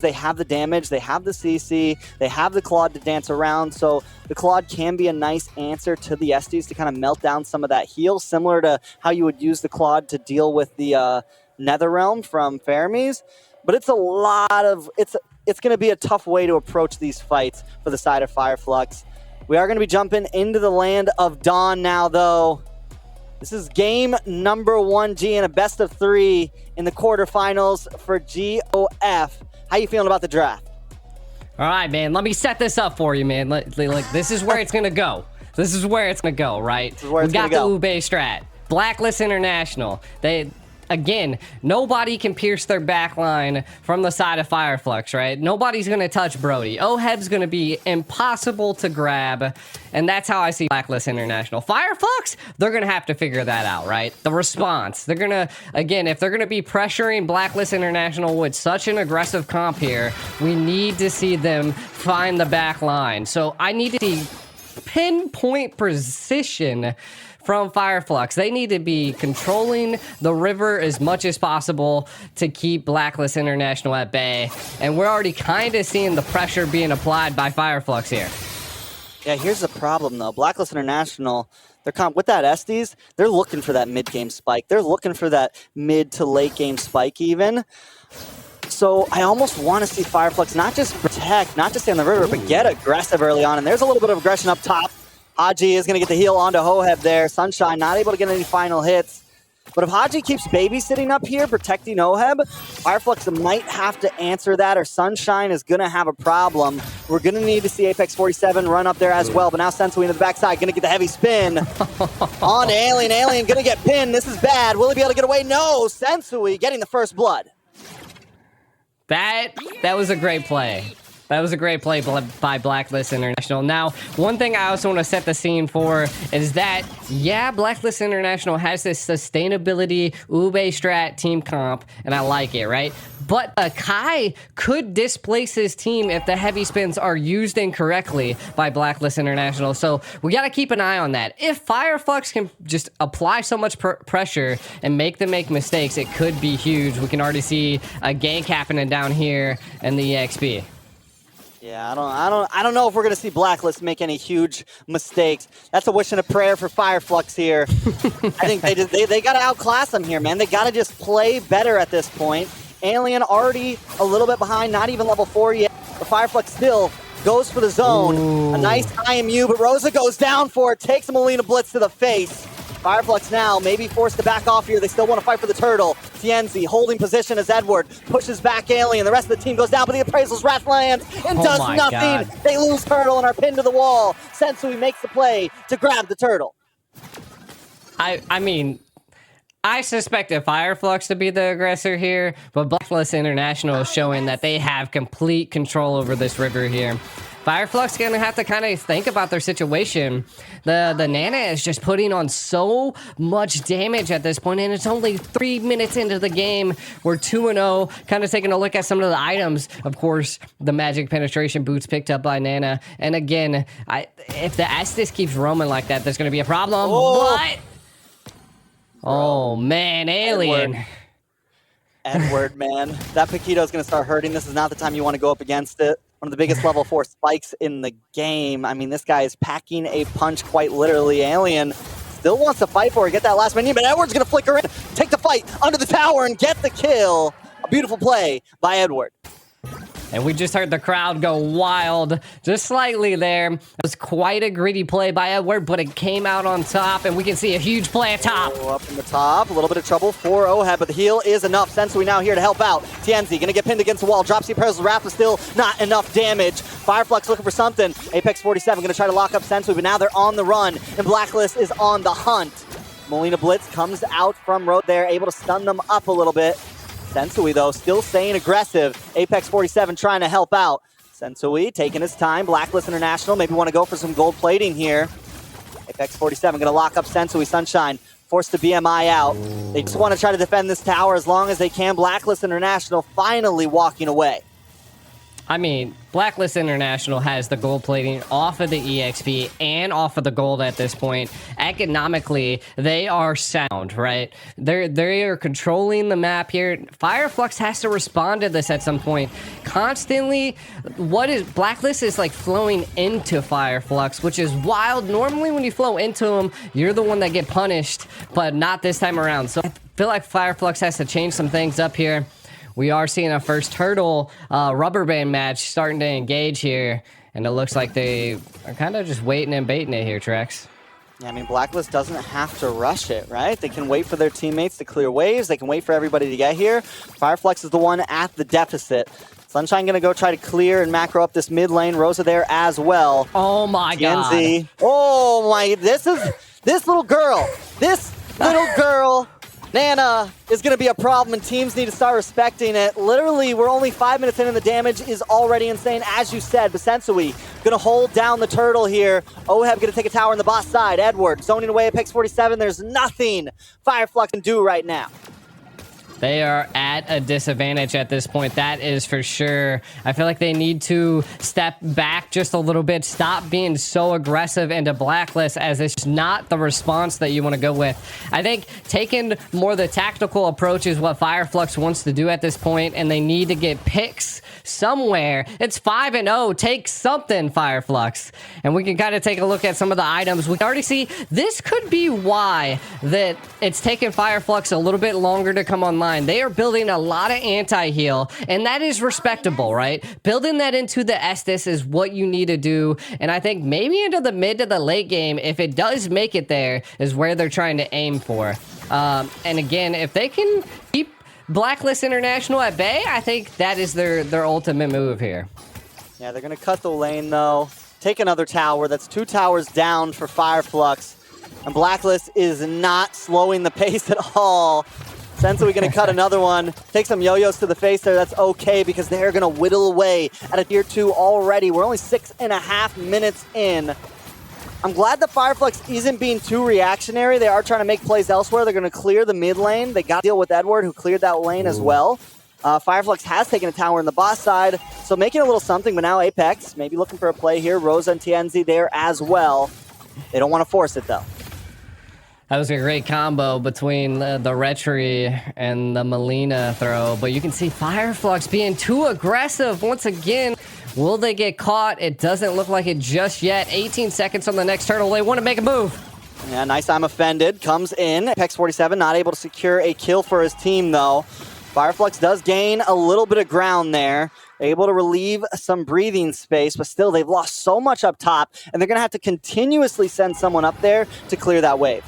They have the damage, they have the CC, they have the Claude to dance around, so the Claude can be a nice answer to the Estes to kind of melt down some of that heal, similar to how you would use the Claude to deal with the Netherrealm from Fermis. But it's a lot of, it's going to be a tough way to approach these fights for the side of Fireflux. We are going to be jumping into the land of Dawn now, though. This is game number 1G in a best of 3 in the quarterfinals for GOF. How you feeling about the draft? All right, man. Let me set this up for you, man. Like this is where it's gonna go. This is where it's gonna go, right? We got the Ube strat. Blacklist International. Again, nobody can pierce their backline from the side of Fireflux, right? Nobody's going to touch Brody. Oheb's going to be impossible to grab, and that's how I see Blacklist International. Fireflux, they're going to have to figure that out, right? The response. They're going to, again, if they're going to be pressuring Blacklist International with such an aggressive comp here, we need to see them find the back line. So I need to see pinpoint precision from Fireflux. They need to be controlling the river as much as possible to keep Blacklist International at bay. And we're already kind of seeing the pressure being applied by Fireflux here. Yeah, here's the problem, though. Blacklist International, with that Estes, they're looking for that mid-game spike. They're looking for that mid to late-game spike even. So I almost want to see Fireflux not just protect, not just stay on the river, but get aggressive early on. And there's a little bit of aggression up top. Haji is going to get the heal onto Hoheb there. Sunshine not able to get any final hits. But if Haji keeps babysitting up here, protecting Oheb, Fireflux might have to answer that, or Sunshine is going to have a problem. We're going to need to see Apex 47 run up there as well. But now Sensui into the backside, going to get the heavy spin. On to Alien. Alien going to get pinned. This is bad. Will he be able to get away? No. Sensui getting the first blood. That was a great play. That was a great play by Blacklist International. Now, one thing I also want to set the scene for is that, yeah, Blacklist International has this sustainability Ube strat team comp, and I like it, right? But Kai could displace his team if the heavy spins are used incorrectly by Blacklist International. So we got to keep an eye on that. If Fireflux can just apply so much pressure and make them make mistakes, it could be huge. We can already see a gank happening down here in the EXP. Yeah, I don't know if we're going to see Blacklist make any huge mistakes. That's a wish and a prayer for Fireflux here. I think they got to outclass them here, man. They got to just play better at this point. Alien already a little bit behind, not even level 4 yet. But Fireflux still goes for the zone. Ooh. A nice IMU, but Rosa goes down for it, takes a Molina Blitz to the face. Fireflux now maybe forced to back off here. They still want to fight for the turtle. Tienzi holding position as Edward pushes back Alien. The rest of the team goes down, but the Appraisal's Wrath lands and does nothing. God. They lose turtle and are pinned to the wall. Sensui makes the play to grab the turtle. I mean, I suspected Fireflux to be the aggressor here, but Blacklist International is showing that they have complete control over this river here. Fireflux going to have to kind of think about their situation. The Nana is just putting on so much damage at this point, and it's only 3 minutes into the game. We're 2-0, kind of taking a look at some of the items. Of course, the magic penetration boots picked up by Nana. And again, if the Estes keeps roaming like that, there's going to be a problem. Oh. What? Oh, man, Alien. Edward, man. That Paquito is going to start hurting. This is not the time you want to go up against it. One of the biggest level 4 spikes in the game. I mean, this guy is packing a punch quite literally. Alien still wants to fight for it, get that last minute, but Edward's going to flicker in, take the fight under the tower, and get the kill. A beautiful play by Edward. And we just heard the crowd go wild just slightly there. It was quite a gritty play by Edward, but it came out on top, and we can see a huge play at top. Oh, up in the top, a little bit of trouble for Oheb, but the heal is enough. Sensui now here to help out. Tienzi going to get pinned against the wall. Drops the Appraisal's Wrath, but still not enough damage. Fireflux looking for something. Apex 47 going to try to lock up Sensui, but now they're on the run, and Blacklist is on the hunt. Molina Blitz comes out from road there, able to stun them up a little bit. Sensui, though, still staying aggressive. Apex 47 trying to help out. Sensui taking his time. Blacklist International maybe want to go for some gold plating here. Apex 47 going to lock up Sensui. Sunshine forced the BMI out. They just want to try to defend this tower as long as they can. Blacklist International finally walking away. I mean, Blacklist International has the gold plating off of the EXP and off of the gold at this point. Economically, they are sound, right? They are controlling the map here. Fireflux has to respond to this at some point. Constantly, Blacklist is like flowing into Fireflux, which is wild. Normally, when you flow into them, you're the one that get punished, but not this time around. So I feel like Fireflux has to change some things up here. We are seeing a first turtle rubber band match starting to engage here, and it looks like they are kind of just waiting and baiting it here, Trex. Yeah, I mean, Blacklist doesn't have to rush it, right? They can wait for their teammates to clear waves. They can wait for everybody to get here. Fireflux is the one at the deficit. Sunshine going to go try to clear and macro up this mid lane. Rosa there as well. Oh, my TNZ. God. Oh, my. This little girl. This little girl. Nana is going to be a problem, and teams need to start respecting it. Literally, we're only 5 minutes in, and the damage is already insane. As you said, Basensui going to hold down the turtle here. Oheb going to take a tower on the bot side. Edward zoning away at Pix 47. There's nothing Fireflux can do right now. They are at a disadvantage at this point, that is for sure. I feel like they need to step back just a little bit, stop being so aggressive into Blacklist, as it's not the response that you want to go with. I think taking more the tactical approach is what Fireflux wants to do at this point, and they need to get picks somewhere. It's 5-0. Take something, Fireflux. And we can kind of take a look at some of the items. We can already see this could be why that it's taken Fireflux a little bit longer to come online. They are building a lot of anti-heal, and that is respectable, right? Building that into the Estus is what you need to do, and I think maybe into the mid to the late game, if it does make it there, is where they're trying to aim for. And again, if they can keep Blacklist International at bay, I think that is their ultimate move here. Yeah, they're going to cut the lane, though. Take another tower. That's 2 towers down for Fireflux, and Blacklist is not slowing the pace at all. Sensui going to cut another one. Take some yo-yos to the face there. That's okay, because they're going to whittle away at a tier 2 already. We're only 6.5 minutes in. I'm glad that Fireflux isn't being too reactionary. They are trying to make plays elsewhere. They're going to clear the mid lane. They got to deal with Edward, who cleared that lane as well. Fireflux has taken a tower in the boss side, so making a little something, but now Apex maybe looking for a play here. Rosa and TNZ there as well. They don't want to force it, though. That was a great combo between the Retri and the Melina throw, but you can see Fireflux being too aggressive once again. Will they get caught? It doesn't look like it just yet. 18 seconds on the next turtle. They want to make a move. Yeah, nice. I'm offended. Comes in. Pex 47 not able to secure a kill for his team, though. Fireflux does gain a little bit of ground there. Able to relieve some breathing space, but still they've lost so much up top, and they're going to have to continuously send someone up there to clear that wave.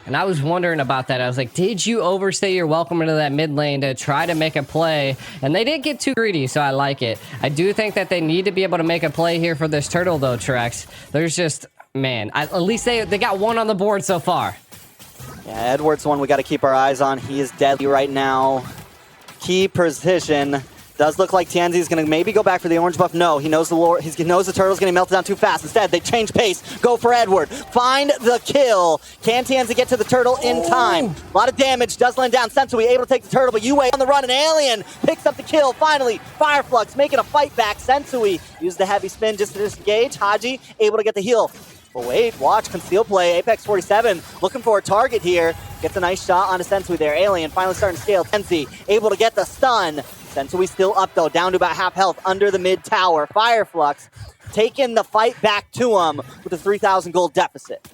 And I was wondering about that. I was like, did you overstay your welcome into that mid lane to try to make a play? And they didn't get too greedy, so I like it. I do think that they need to be able to make a play here for this turtle, though, Trex. There's just, man, at least they got one on the board so far. Yeah, Edward's one we got to keep our eyes on. He is deadly right now. Key position. Does look like TNZ is going to maybe go back for the orange buff. No, he knows he knows the turtle's going to melt down too fast. Instead, they change pace. Go for Edward. Find the kill. Can TNZ get to the turtle in time? A lot of damage. Does land down. Sensui able to take the turtle, but Yue on the run. An alien picks up the kill. Finally, Fireflux making a fight back. Sensui used the heavy spin just to disengage. Haji able to get the heal. But wait, watch, conceal play. Apex 47 looking for a target here. Gets a nice shot onto Sensui there. Alien finally starting to scale. Tenzi able to get the stun. Sensui still up though, down to about half health under the mid tower. Fireflux taking the fight back to him with a 3,000 gold deficit.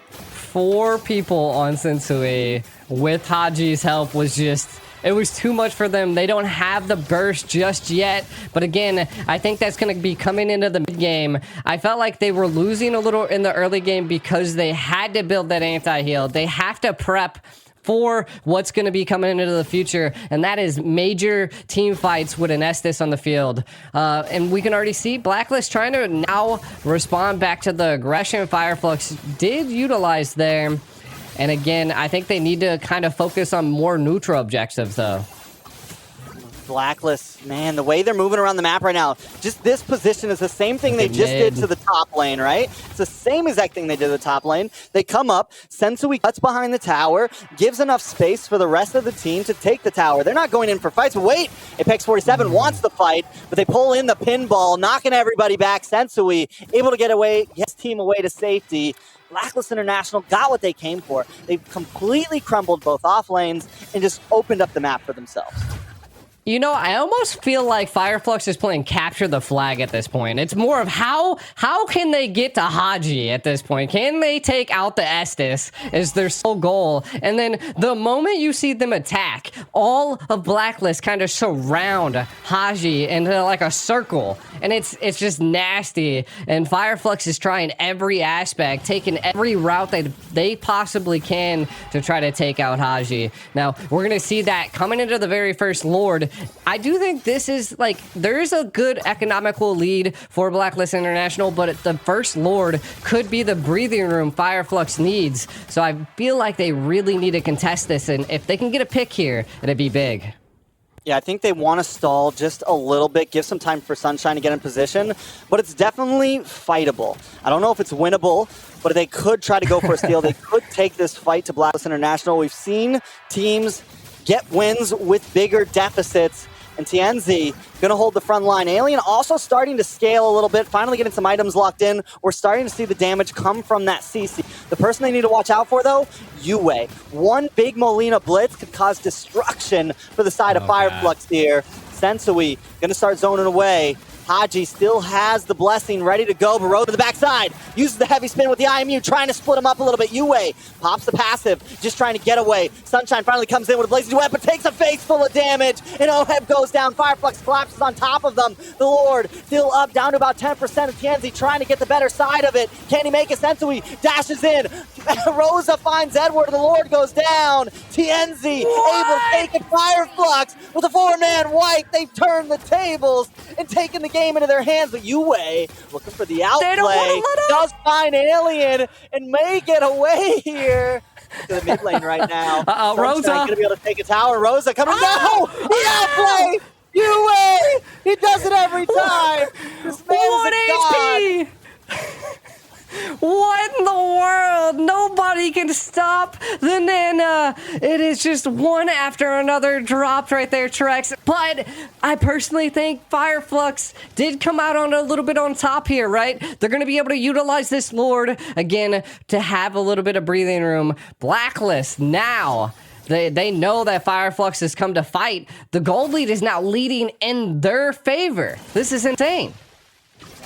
4 people on Sensui with Haji's help was just... It was too much for them. They don't have the burst just yet. But again, I think that's going to be coming into the mid game. I felt like they were losing a little in the early game because they had to build that anti-heal. They have to prep for what's going to be coming into the future, and that is major team fights with an Estus on the field. And we can already see Blacklist trying to now respond back to the aggression Fireflux did utilize there. And again, I think they need to kind of focus on more neutral objectives, though. Blacklist, man, the way they're moving around the map right now, just this position is the same thing they just did to the top lane, right? It's the same exact thing they did to the top lane. They come up, Sensui cuts behind the tower, gives enough space for the rest of the team to take the tower. They're not going in for fights, but wait, Apex 47 wants the fight, but they pull in the pinball, knocking everybody back. Sensui able to get his team away to safety. Blacklist International got what they came for. They completely crumbled both off lanes and just opened up the map for themselves. You know, I almost feel like Flux is playing capture the flag at this point. It's more of how can they get to Haji at this point? Can they take out the Estes is their sole goal? And then the moment you see them attack, all of Blacklist kind of surround Haji into like a circle. And it's just nasty. And Flux is trying every aspect, taking every route they possibly can to try to take out Haji. Now, we're going to see that coming into the very first Lord. I do think this is like, there is a good economical lead for Blacklist International, but the first Lord could be the breathing room Flux needs. So I feel like they really need to contest this, and if they can get a pick here, it'd be big. Yeah, I think they want to stall just a little bit, give some time for Sunshine to get in position, but it's definitely fightable. I don't know if it's winnable, but they could try to go for a steal. They could take this fight to Blacklist International. We've seen teams get wins with bigger deficits, and TNZ gonna hold the front line. Alien also starting to scale a little bit, finally getting some items locked in. We're starting to see the damage come from that CC. The person they need to watch out for, though, Yue. One big Molina blitz could cause destruction for the side of Flux here. Sensui gonna start zoning away. Haji still has the blessing ready to go, but Road to the backside. Uses the heavy spin with the IMU, trying to split him up a little bit. Yue pops the passive, just trying to get away. Sunshine finally comes in with a blazing duet, but takes a face full of damage. And Oheb goes down. Flux collapses on top of them. The Lord still up, down to about 10% of TNZ, trying to get the better side of it. Can he make a Sensui? Dashes in. Rosa finds Edward, and the Lord goes down. TNZ able to take a Flux with a 4-man wipe. They've turned the tables and taken the game into their hands, but Yue looking for the outplay, does find Alien and may get away here to the mid lane right now. Rosa gonna be able to take a tower. Rosa coming down. He outplay Yue. He does it every time. This man's a god. What in the world? Nobody can stop the Nana. It is just one after another dropped right there, Trex. But I personally think Flux did come out on a little bit on top here, right? They're going to be able to utilize this Lord again to have a little bit of breathing room. Blacklist now. They know that Flux has come to fight. The gold lead is now leading in their favor. This is insane.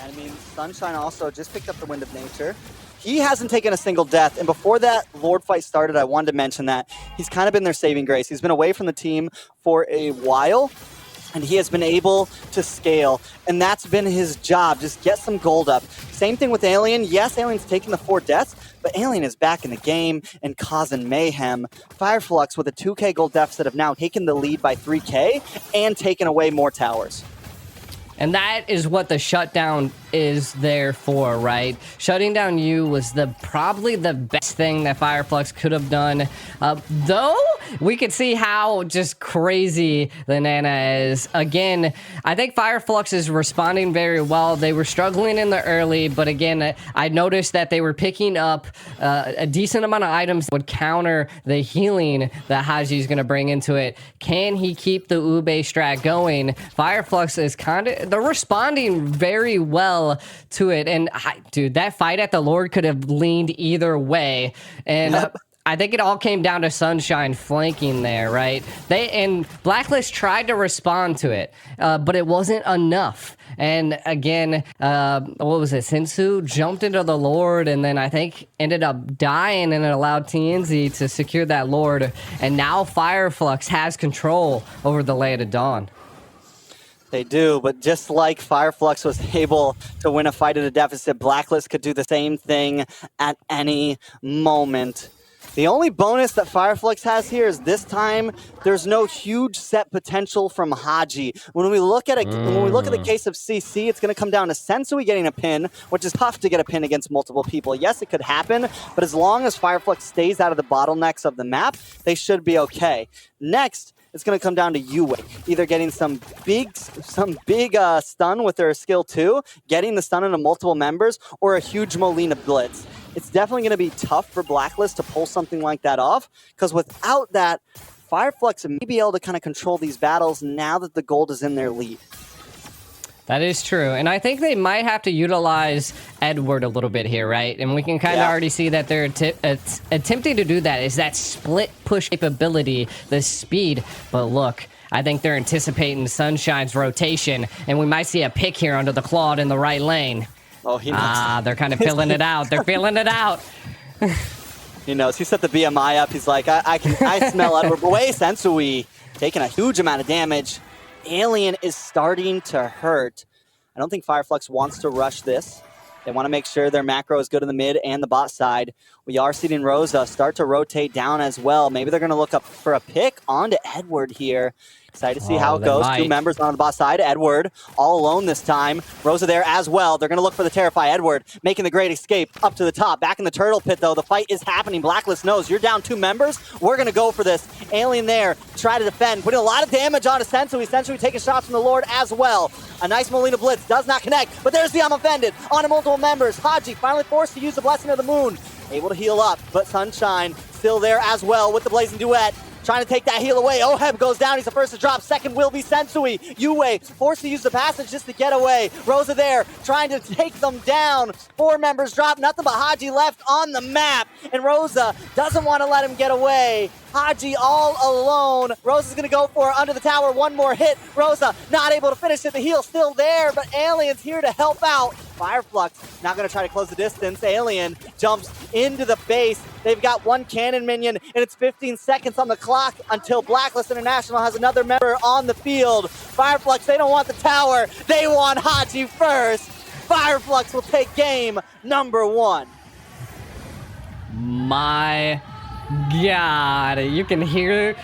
I mean, Sunshine also just picked up the Wind of Nature. He hasn't taken a single death, and before that Lord fight started, I wanted to mention that he's kind of been their saving grace. He's been away from the team for a while, and he has been able to scale, and that's been his job, just get some gold up. Same thing with Alien. Yes, Alien's taking the 4 deaths, but Alien is back in the game and causing mayhem. Flux with a 2k gold deficit have now taken the lead by 3k and taken away more towers. And that is what the shutdown is there for, right? Shutting down you was probably the best thing that Flux could have done. Though, we could see how just crazy the Nana is. Again, I think Flux is responding very well. They were struggling in the early, but again, I noticed that they were picking up a decent amount of items that would counter the healing that Haji's going to bring into it. Can he keep the Ube strat going? Flux is they're responding very well to it, and dude, that fight at the Lord could have leaned either way, and I think it all came down to Sunshine flanking there, right? And Blacklist tried to respond to it, but it wasn't enough. And again, what was it? Sensu jumped into the Lord, and then I think ended up dying, and it allowed TNZ to secure that Lord. And now Flux has control over the Lay of Dawn. They do, but just like Flux was able to win a fight at a deficit, Blacklist could do the same thing at any moment. The only bonus that Flux has here is this time there's no huge set potential from Haji. When we look at the case of CC, it's going to come down to Sensui getting a pin, which is tough to get a pin against multiple people. Yes, it could happen, but as long as Flux stays out of the bottlenecks of the map, they should be okay. Next it's going to come down to Yue either getting some big stun with their skill 2, getting the stun into multiple members, or a huge Molina blitz. It's definitely going to be tough for Blacklist to pull something like that off, because without that, Fireflux may be able to kind of control these battles now that the gold is in their lead. That is true, and I think they might have to utilize Edward a little bit here, right? And we can kind of already see that they're attempting to do that, is that split push capability, the speed. But look, I think they're anticipating Sunshine's rotation, and we might see a pick here under the Claude in the right lane. Oh, he knows. They're kind of feeling it out. They're feeling it out. He knows. He set the BMI up. He's like, I smell Edward. But wait, Sensui taking a huge amount of damage. Alien is starting to hurt. I don't think Fireflux wants to rush this. They want to make sure their macro is good in the mid and the bot side. We are seeing Rosa start to rotate down as well. Maybe they're going to look up for a pick onto Edward here. Excited to see how it goes. Might. 2 members on the bot side. Edward all alone this time. Rosa there as well. They're going to look for the Terrify. Edward making the great escape up to the top. Back in the turtle pit, though. The fight is happening. Blacklist knows you're down 2 members. We're going to go for this. Alien there. Try to defend. Putting a lot of damage onto Sensui. Sensui taking shots from the Lord as well. A nice Molina Blitz. Does not connect. But there's the I'm Offended onto multiple members. Haji finally forced to use the Blessing of the Moon. Able to heal up. But Sunshine still there as well with the Blazing Duet. Trying to take that heal away. Oheb goes down. He's the first to drop. Second will be Sensui. Yue forced to use the passage just to get away. Rosa there trying to take them down. 4 members drop. Nothing but Haji left on the map. And Rosa doesn't want to let him get away. Haji all alone. Rosa's going to go for it under the tower. One more hit. Rosa not able to finish it. The heal still there, but Alien's here to help out. Fireflux not going to try to close the distance. Alien jumps into the base. They've got 1 cannon minion, and it's 15 seconds on the clock until Blacklist International has another member on the field. Fireflux, they don't want the tower. They want Haji first. Fireflux will take game number 1. My God, you can hear